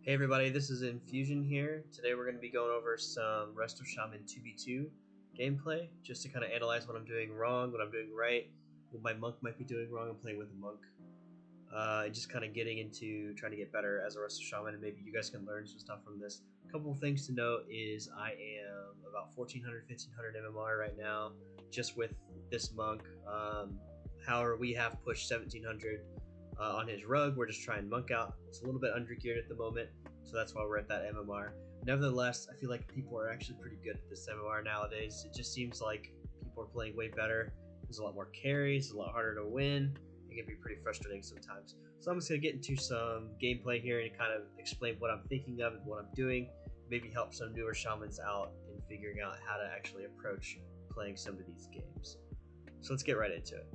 Hey everybody, this is Infusion here. Today we're going to be going over some Rest of Shaman 2v2 gameplay, just to kind of analyze what I'm doing wrong, what I'm doing right, what my monk might be doing wrong. I'm playing with a monk. And just kind of getting into trying to get better as a Rest of Shaman, and maybe you guys can learn some stuff from this. A couple of things to note is I am about 1400, 1500 MMR right now, just with this monk. However, we have pushed 1700 on his rug. We're just trying monk out. It's a little bit under geared at the moment, so that's why we're at that MMR. Nevertheless, I feel like people are actually pretty good at this MMR nowadays. It just seems like people are playing way better. There's a lot more carries, it's a lot harder to win. It can be pretty frustrating sometimes. So I'm just going to get into some gameplay here and kind of explain what I'm thinking of and what I'm doing. Maybe help some newer shamans out in figuring out how to actually approach playing some of these games. So let's get right into it.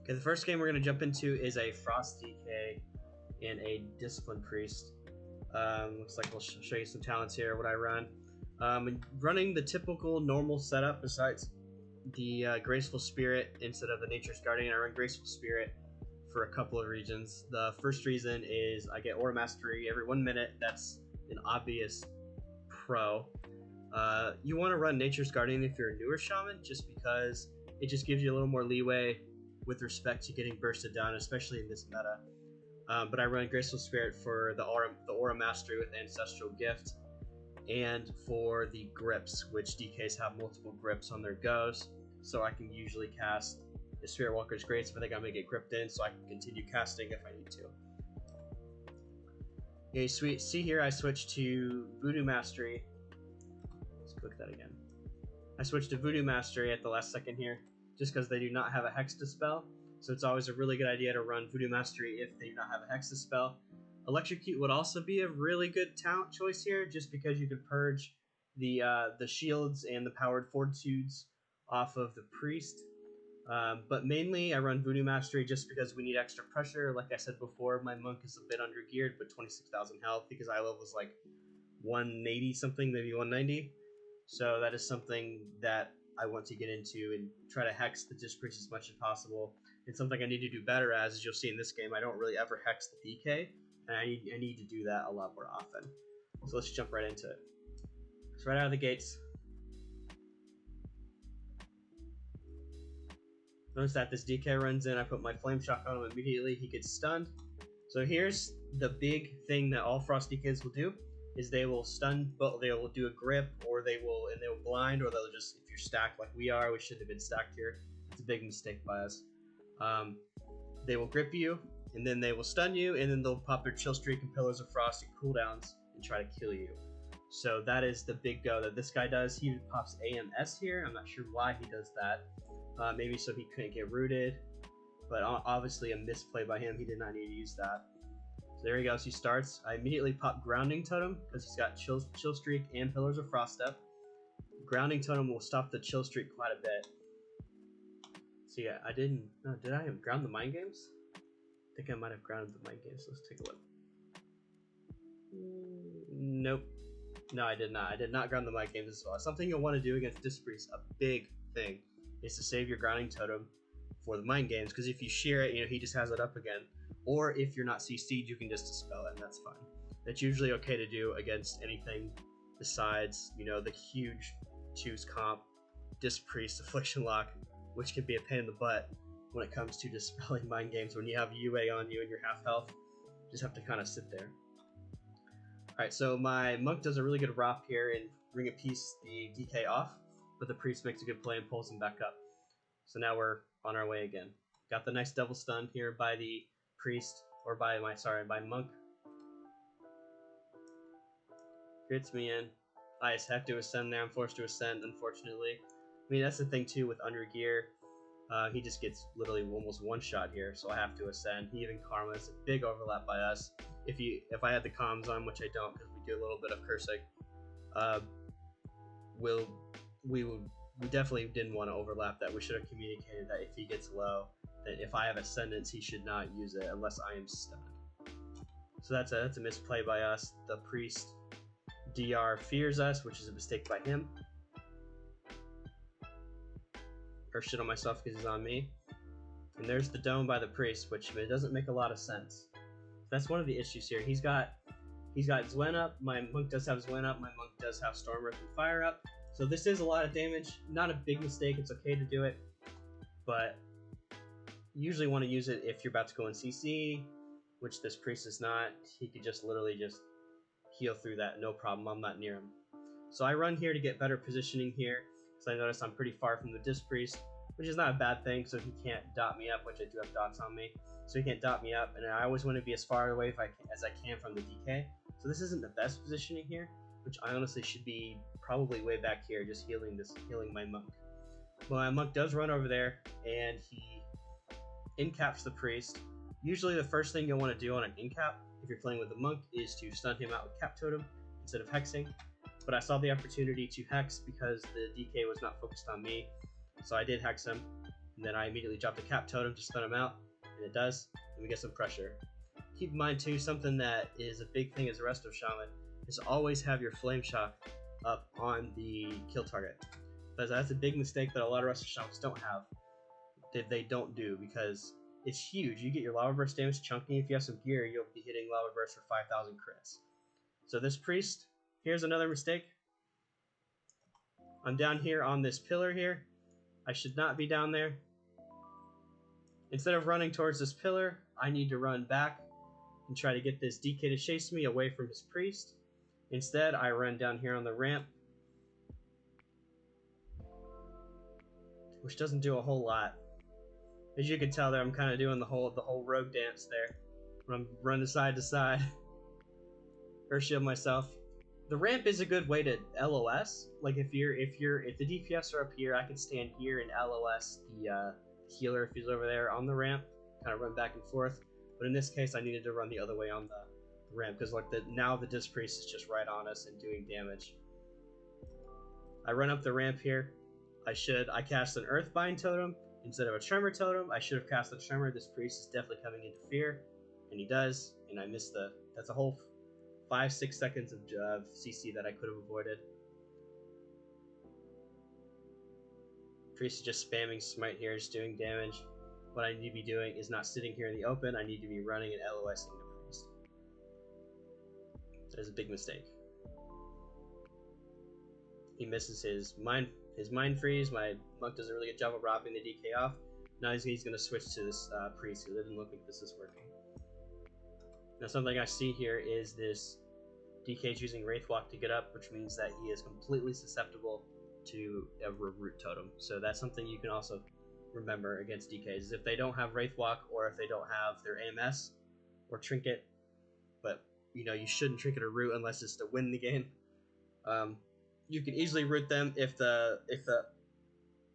Okay, the first game we're going to jump into is a Frost DK and a Discipline Priest. Looks like we'll show you some talents here, what I run. Running the typical normal setup besides the Graceful Spirit instead of the Nature's Guardian. I run Graceful Spirit for a couple of reasons. The first reason is I get Aura Mastery every 1 minute. That's an obvious pro. You want to run Nature's Guardian if you're a newer shaman, just because it just gives you a little more leeway with respect to getting bursted down, especially in this meta. But I run Graceful Spirit for the Aura Mastery with Ancestral Gift, and for the grips, which DKs have multiple grips on their goes, so I can usually cast the Spirit Walker's Grace if I think I'm going to get gripped in, so I can continue casting if I need to. Okay, sweet. See here, I switched to Voodoo Mastery. Let's click that again. I switched to Voodoo Mastery at the last second here, just because they do not have a Hex Dispel, so it's always a really good idea to run Voodoo Mastery if they do not have a Hex Dispel. Electrocute would also be a really good talent choice here, just because you could purge the shields and the powered fortitudes off of the priest. But mainly I run Voodoo Mastery just because we need extra pressure. Like I said before, my monk is a bit under geared, but 26,000 health because eye level is like 180 something, maybe 190. So that is something that I want to get into and try to hex the Disc Priest as much as possible. And something I need to do better as you'll see in this game, I don't really ever hex the DK, and I need to do that a lot more often. So let's jump right into it. So right out of the gates, notice that this DK runs in, I put my Flame Shock on him immediately, he gets stunned. So here's the big thing that all Frost DKs will do, is they will stun, but they will do a grip, or they will blind, or they'll just, if you're stacked like we are, we shouldn't have been stacked here. It's a big mistake by us. They will grip you, and then they will stun you, and then they'll pop their Chill Streak and Pillars of Frost and cooldowns and try to kill you. So that is the big go that this guy does. He pops AMS here. I'm not sure why he does that. Maybe so he couldn't get rooted, but obviously a misplay by him. He did not need to use that. So there he goes, he starts. I immediately pop Grounding Totem because he's got Chill Streak and Pillars of Frost Step. Grounding Totem will stop the Chill Streak quite a bit. So yeah, I didn't. No, did I ground the Mind Games? I think I might have grounded the Mind Games. Let's take a look. Nope. No, I did not. I did not ground the Mind Games as well. Something you'll want to do against Disc Priest, a big thing, is to save your Grounding Totem for the Mind Games, because if you shear it, he just has it up again. Or if you're not CC'd, you can just dispel it, and that's fine. That's usually okay to do against anything besides, the huge choose comp, Disc Priest, Affliction Lock, which can be a pain in the butt when it comes to dispelling Mind Games. When you have UA on you and you're half health, you just have to kind of sit there. Alright, so my monk does a really good ROP here and Ring of Peace the DK off, but the priest makes a good play and pulls him back up. So now we're on our way again. Got the nice double stun here by the priest, or by monk. Grits me in. I just have to ascend there. I'm forced to ascend, unfortunately. I mean, that's the thing too with under gear. He just gets literally almost one shot here, so I have to ascend. He even Karma. It's a big overlap by us. If I had the comms on, which I don't because we do a little bit of cursing, we definitely didn't want to overlap that. We should have communicated that if he gets low, that if I have Ascendance, he should not use it unless I am stunned. So that's a misplay by us. The priest DR fears us, which is a mistake by him. Or shit on myself because he's on me. And there's the dome by the priest, which it doesn't make a lot of sense. That's one of the issues here. He's got He's got Zwen up. My monk does have Zwen up. My monk does have Storm Earth and Fire up. So this is a lot of damage. Not a big mistake. It's okay to do it, but you usually want to use it if you're about to go in CC, which this priest is not. He could just literally just heal through that, no problem. I'm not near him. So I run here to get better positioning here, because I notice I'm pretty far from the Disc Priest, which is not a bad thing, so he can't dot me up, which I do have dots on me. So he can't dot me up, and I always want to be as far away as I can from the DK. So this isn't the best positioning here, which I honestly should be probably way back here, just healing my monk. Well, my monk does run over there, and he incaps the priest. Usually the first thing you'll want to do on an incap, if you're playing with the monk, is to stun him out with cap totem instead of hexing. But I saw the opportunity to hex because the DK was not focused on me, so I did hex him, and then I immediately dropped a cap totem to stun him out, and it does, and we get some pressure. Keep in mind too, something that is a big thing as a Resto Shaman is always have your Flame Shock up on the kill target. Because that's a big mistake that a lot of Resto Shamans don't have, that they don't do, because it's huge. You get your Lava Burst damage chunking. If you have some gear, you'll be hitting Lava Burst for 5,000 crits. So this priest, here's another mistake. I'm down here on this pillar here. I should not be down there. Instead of running towards this pillar, I need to run back and try to get this DK to chase me away from his priest. Instead, I run down here on the ramp, which doesn't do a whole lot. As you can tell there, I'm kind of doing the whole rogue dance there. I'm running side to side. Earth shield myself. The ramp is a good way to LOS. Like if the DPS are up here, I can stand here and LOS the healer if he's over there on the ramp, kind of run back and forth. But in this case, I needed to run the other way on the ramp because like now the Disc Priest is just right on us and doing damage. I run up the ramp here. I cast an Earthbind totem instead of a Tremor totem. I should have cast a Tremor. This priest is definitely coming into fear, and he does. And I missed that's a whole 5-6 seconds of CC that I could have avoided. Priest is just spamming smite here, just doing damage. What I need to be doing is not sitting here in the open. I need to be running and LOSing the priest. That is a big mistake. He misses his mind freeze. My monk does a really good job of robbing the DK off. Now he's going to switch to this priest, who didn't look like this is working. Now something I see here is this DK's using Wraithwalk to get up, which means that he is completely susceptible to a root totem. So that's something you can also remember against DKs, is if they don't have Wraithwalk or if they don't have their AMS or Trinket, but you know, you shouldn't Trinket or root unless it's to win the game. You can easily root them if the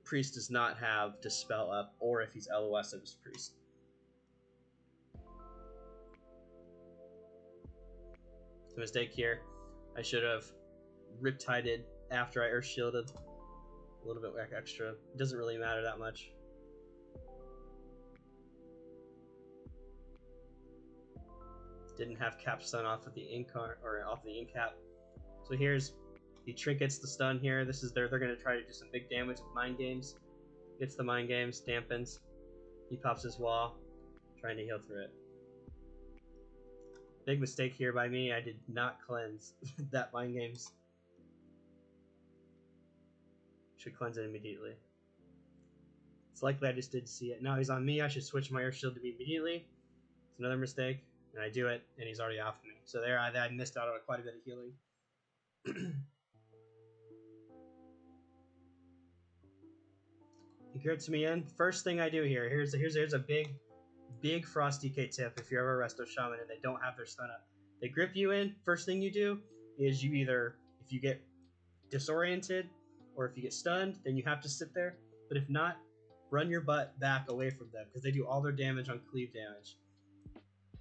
priest does not have Dispel up, or if he's LOS of his priest. It's a mistake here. I should have Riptided after I Earth Shielded. A little bit extra. It doesn't really matter that much. Didn't have cap stun off of the off the incap. So he trinkets the stun here. This is they're gonna try to do some big damage with Mind Games. Gets the Mind Games, dampens. He pops his wall, trying to heal through it. Big mistake here by me. I did not cleanse that Mind Games. Should cleanse it immediately. It's likely I just didn't see it. Now he's on me. I should switch my Earth Shield to me immediately. It's another mistake, and I do it, and he's already off me. So there, I missed out on quite a bit of healing. He grits me in. First thing I do here, here's a big Frost DK tip if you're ever a Resto Shaman and they don't have their stun up. They grip you in, first thing you do is you either, if you get disoriented or if you get stunned, then you have to sit there. But if not, run your butt back away from them because they do all their damage on cleave damage.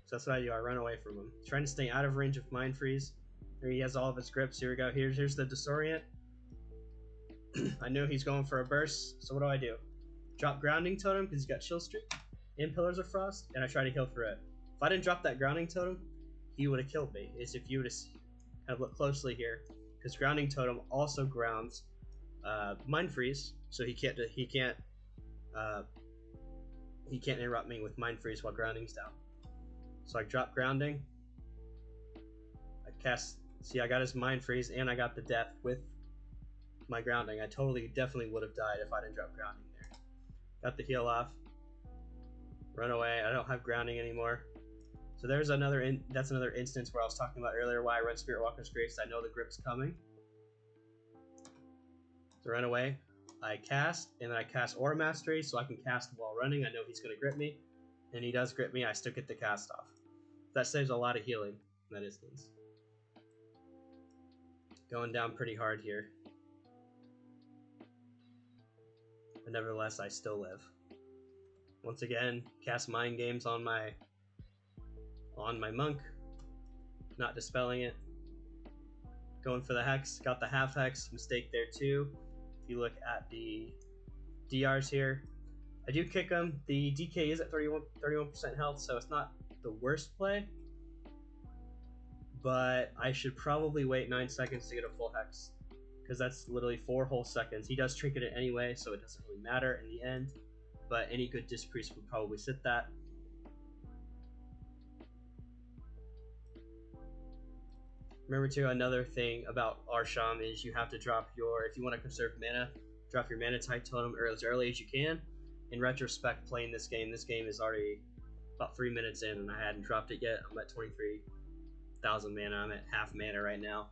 So that's what I do, I run away from them. Trying to stay out of range of Mind Freeze. Here he has all of his grips, here we go, here's the disorient. I know he's going for a burst, so what do? Drop Grounding Totem because he's got Chill Streak and Pillars of Frost, and I try to heal through it. If I didn't drop that Grounding Totem, he would have killed me. Is if you would have kind of look closely here, because Grounding Totem also grounds Mind Freeze, so he can't interrupt me with Mind Freeze while Grounding's down. So I drop Grounding, I Cast. See, I got his Mind Freeze and I got the Death with my grounding. I definitely would have died if I didn't drop grounding there. Got the heal off. Run away. I don't have grounding anymore. So there's that's another instance where I was talking about earlier why I run Spirit Walker's Grace. I know the grip's coming. So run away. I cast, and then I cast Aura Mastery so I can cast while running. I know he's going to grip me, and he does grip me. I still get the cast off. That saves a lot of healing in that instance. Going down pretty hard here. But nevertheless, I still live. Once again, cast Mind Games on my monk. Not dispelling it. Going for the Hex. Got the half Hex. Mistake there too. If you look at the DRs here, I do kick him. The DK is at 31% health, so it's not the worst play. But I should probably wait 9 seconds to get a full Hex, because that's literally 4 whole seconds. He does trinket it anyway, so it doesn't really matter in the end. But any good Disc Priest would probably sit that. Remember too, another thing about Arsham is you have to drop your, if you want to conserve mana, drop your mana tide totem as early as you can. In retrospect, playing this game is already about 3 minutes in and I hadn't dropped it yet. I'm at 23,000 mana. I'm at half mana right now.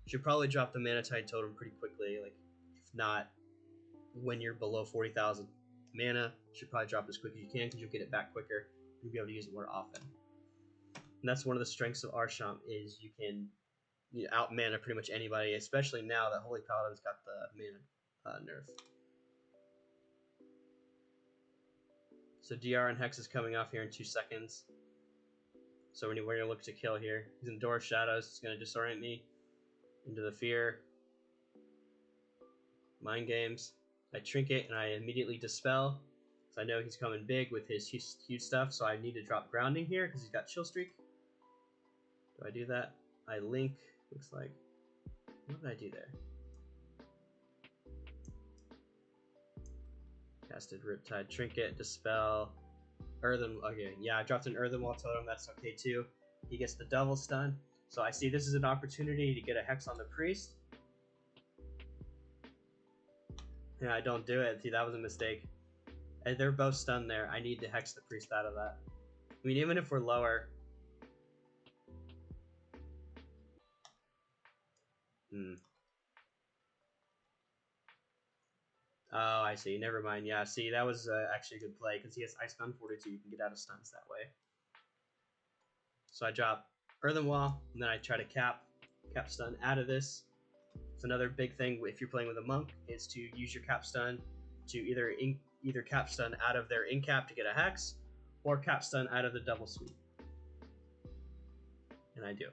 You should probably drop the mana tide totem pretty quickly. Like, if not, when you're below 40,000 mana, you should probably drop as quick as you can because you'll get it back quicker. You'll be able to use it more often. And that's one of the strengths of Arsham is you can out mana pretty much anybody, especially now that Holy Paladin's got the mana nerf. So DR and Hex is coming off here in 2 seconds. So we're going to look to kill here. He's in Door of Shadows. It's going to disorient me into the fear. Mind Games. I Trinket and I immediately Dispel. So I know he's coming big with his huge stuff. So I need to drop Grounding here because he's got Chill Streak. Do I do that? I Link. Looks like. What did I do there? Casted Riptide, Trinket, Dispel, Earthen. Okay, yeah, I dropped an Earthenwall Totem. That's okay too. He gets the double stun. So I see this is an opportunity to get a Hex on the Priest. Yeah, I don't do it. See, that was a mistake. And they're both stunned there. I need to Hex the Priest out of that. I mean, even if we're lower. Oh, I see. Never mind. Yeah, see, that was actually a good play because he has Ice Gun Fortitude. You can get out of stuns that way. So I drop Earthen Wall, and then I try to cap stun out of this. It's another big thing if you're playing with a monk is to use your cap stun to either cap stun out of their incap to get a Hex, or cap stun out of the double sweep. And I do.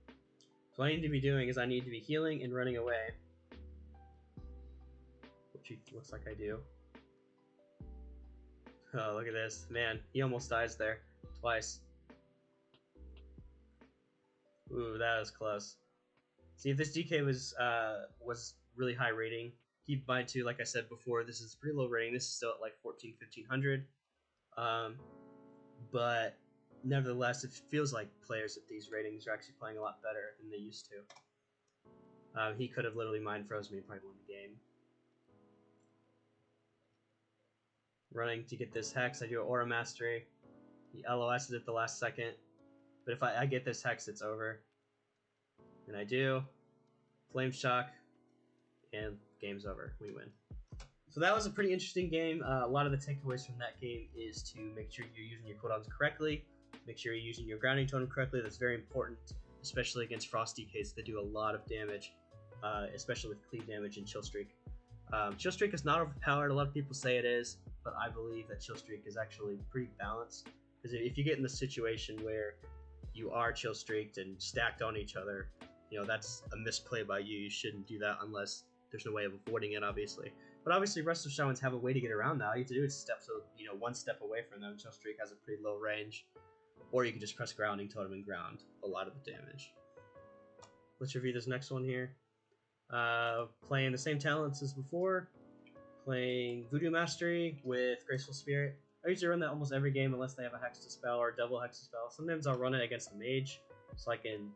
So what I need to be doing is I need to be healing and running away. Which looks like I do. Oh, look at this. Man, he almost dies there. Twice. Ooh, that was close. See, if this DK was really high rating, keep in mind too, like I said before, this is pretty low rating. This is still at like 1500. But nevertheless, it feels like players at these ratings are actually playing a lot better than they used to. He could have literally mind froze me and probably won the game. Running to get this Hex, I do an Aura Mastery. He LOS's at the last second. But if I get this Hex, it's over. And I do. Flame Shock. And game's over. We win. So that was a pretty interesting game. A lot of the takeaways from that game is to make sure you're using your cooldowns correctly. Make sure you're using your grounding totem correctly. That's very important, especially against Frost DKs that do a lot of damage, especially with cleave damage and Chill Streak. Chill Streak is not overpowered. A lot of people say it is, but I believe that Chill Streak is actually pretty balanced. Because if you get in the situation where you are Chill Streaked and stacked on each other, you know, that's a misplay by you. You shouldn't do that unless there's no way of avoiding it, obviously. But obviously, rest of Shamans have a way to get around that. All you have to do is step, so you know, one step away from them. Chill Streak has a pretty low range, or you can just press Grounding Totem and ground a lot of the damage. Let's review this next one here. Playing the same talents as before. Playing Voodoo Mastery with Graceful Spirit. I usually run that almost every game unless they have a Hex Dispel or a double Hex Dispel. Sometimes I'll run it against a mage so I can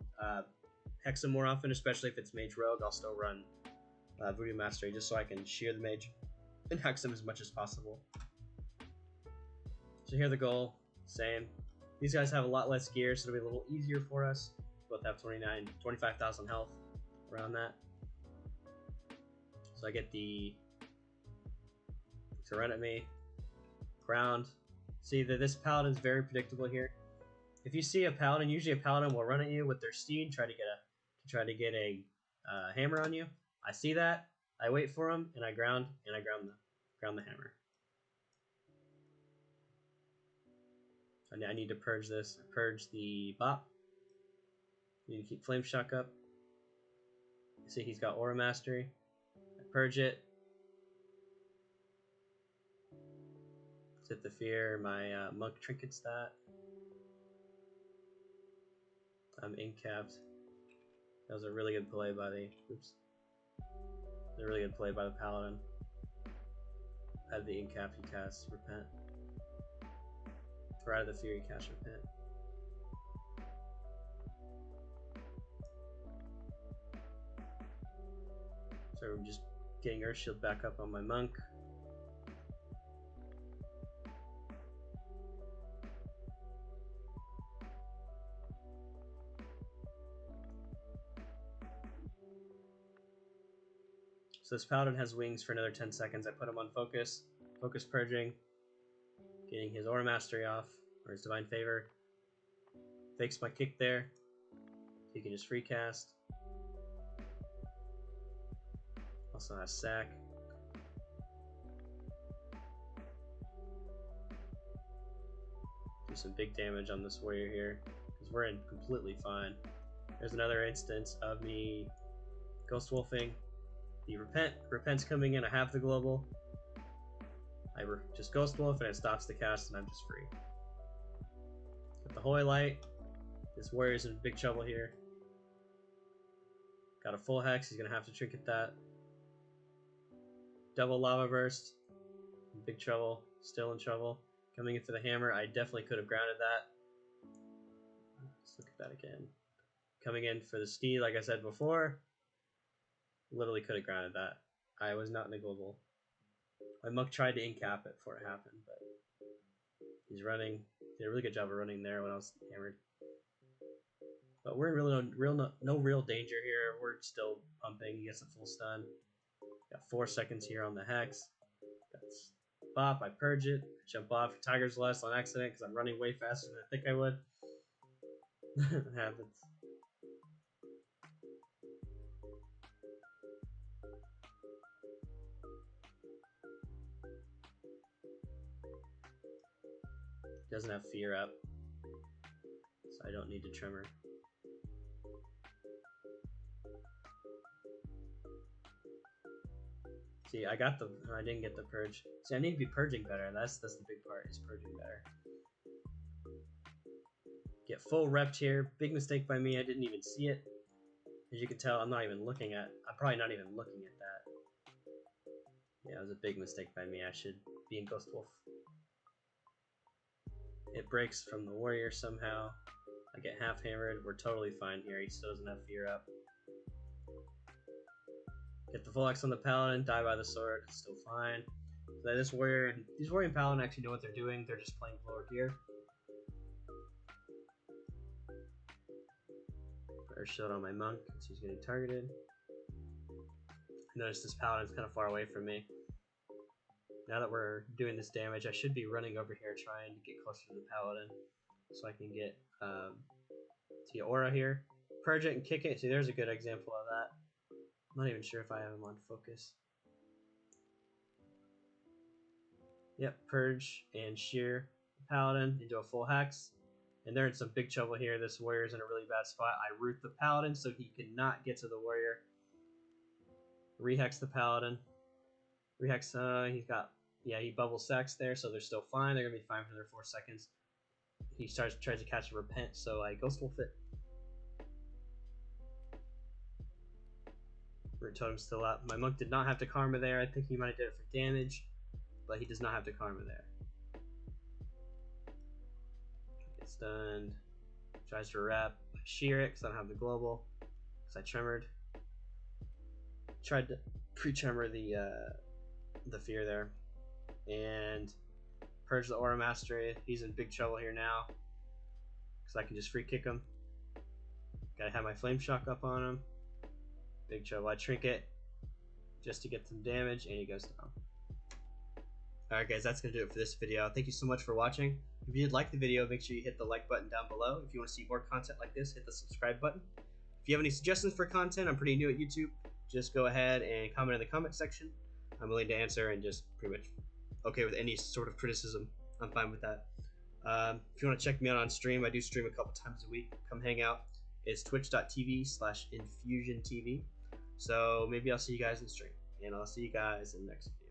hex him more often, especially if it's Mage Rogue. I'll still run Voodoo Mastery just so I can shear the Mage and hex him as much as possible. So here the goal, same. These guys have a lot less gear, so it'll be a little easier for us. Both have 25,000 health, around that. So I get the to run at me, ground. See that this paladin's very predictable here. If you see a paladin, usually a paladin will run at you with their steed, try to get a hammer on you. I see that, I wait for him, and I ground the hammer. And I need to purge this. Purge the bop. Need to keep Flame Shock up. See, he's got Aura Mastery. I purge it. Hit the fear. My monk trinkets that. I'm incapped. That was a really good play by the. Oops. A really good play by the paladin. Out of the incap, he casts Repent. Or out of the fear, he casts Repent. So I'm just getting Earth Shield back up on my monk. So this paladin has wings for another 10 seconds. I put him on focus. Focus purging. Getting his Aura Mastery off. Or his Divine Favor. Fakes my kick there. He can just free cast. Also has sack. Do some big damage on this warrior here. Because we're in completely fine. There's another instance of me Ghost Wolfing. The Repent's coming in, I have the global. I just Ghost Wolf and it stops the cast and I'm just free. Got the Holy Light. This warrior's in big trouble here. Got a full hex, he's gonna have to trinket that. Double Lava Burst. Big trouble, still in trouble. Coming in for the hammer, I definitely could have grounded that. Let's look at that again. Coming in for the steed, like I said before. Literally could have grounded that. I was not in the global. My monk tried to incap it before it happened, but he's running. Did a really good job of running there when I was hammered. But we're in no real danger here. We're still pumping. He gets a full stun. Got 4 seconds here on the hex. That's bop. I purge it. Jump off Tiger's Lust on accident because I'm running way faster than I think I would. It happens. Doesn't have fear up, so I don't need to tremor. See, I didn't get the purge. See, I need to be purging better. That's the big part, is purging better. Get full repped here. Big mistake by me. I didn't even see it. As you can tell, I'm probably not even looking at that. Yeah, it was a big mistake by me. I should be in Ghost Wolf. It breaks from the warrior somehow. I get half hammered. We're totally fine here. He still doesn't have fear up. Get the full X on the paladin. Die by the sword. It's still fine. So these warrior and paladin actually know what they're doing. They're just playing lower gear. Put a shield on my monk because he's getting targeted. Notice this paladin's kind of far away from me. Now that we're doing this damage, I should be running over here trying to get closer to the paladin so I can get the aura here. Purge it and kick it. See, there's a good example of that. I'm not even sure if I have him on focus. Yep, purge and shear the paladin into a full hex. And they're in some big trouble here. This warrior's in a really bad spot. I root the paladin so he cannot get to the warrior. Rehex the paladin. Rehex, he bubble sacks there, so they're still fine. They're gonna be fine for their 4 seconds. He tries to catch a Repent, so I Ghost Wolf it. Root Totem's still up. My monk did not have to Karma there. I think he might have did it for damage, but he does not have to Karma there. Gets stunned. Tries to wrap. shear it because I don't have the global, because I tremored. Tried to pre-tremor the fear there, and purge the aura mastery. He's in big trouble here now, because I can just free kick him. Gotta have my flame shock up on him. Big trouble. I trinket just to get some damage, and he goes down. Alright guys, that's going to do it for this video. Thank you so much for watching. If you did like the video, make sure you hit the like button down below. If you want to see more content like this, hit the subscribe button. If you have any suggestions for content, I'm pretty new at YouTube, just go ahead and comment in the comment section. I'm willing to answer and just pretty much okay with any sort of criticism. I'm fine with that. If you want to check me out on stream, I do stream a couple times a week. Come hang out. It's twitch.tv/InfusionTV. So maybe I'll see you guys in stream, and I'll see you guys in the next video.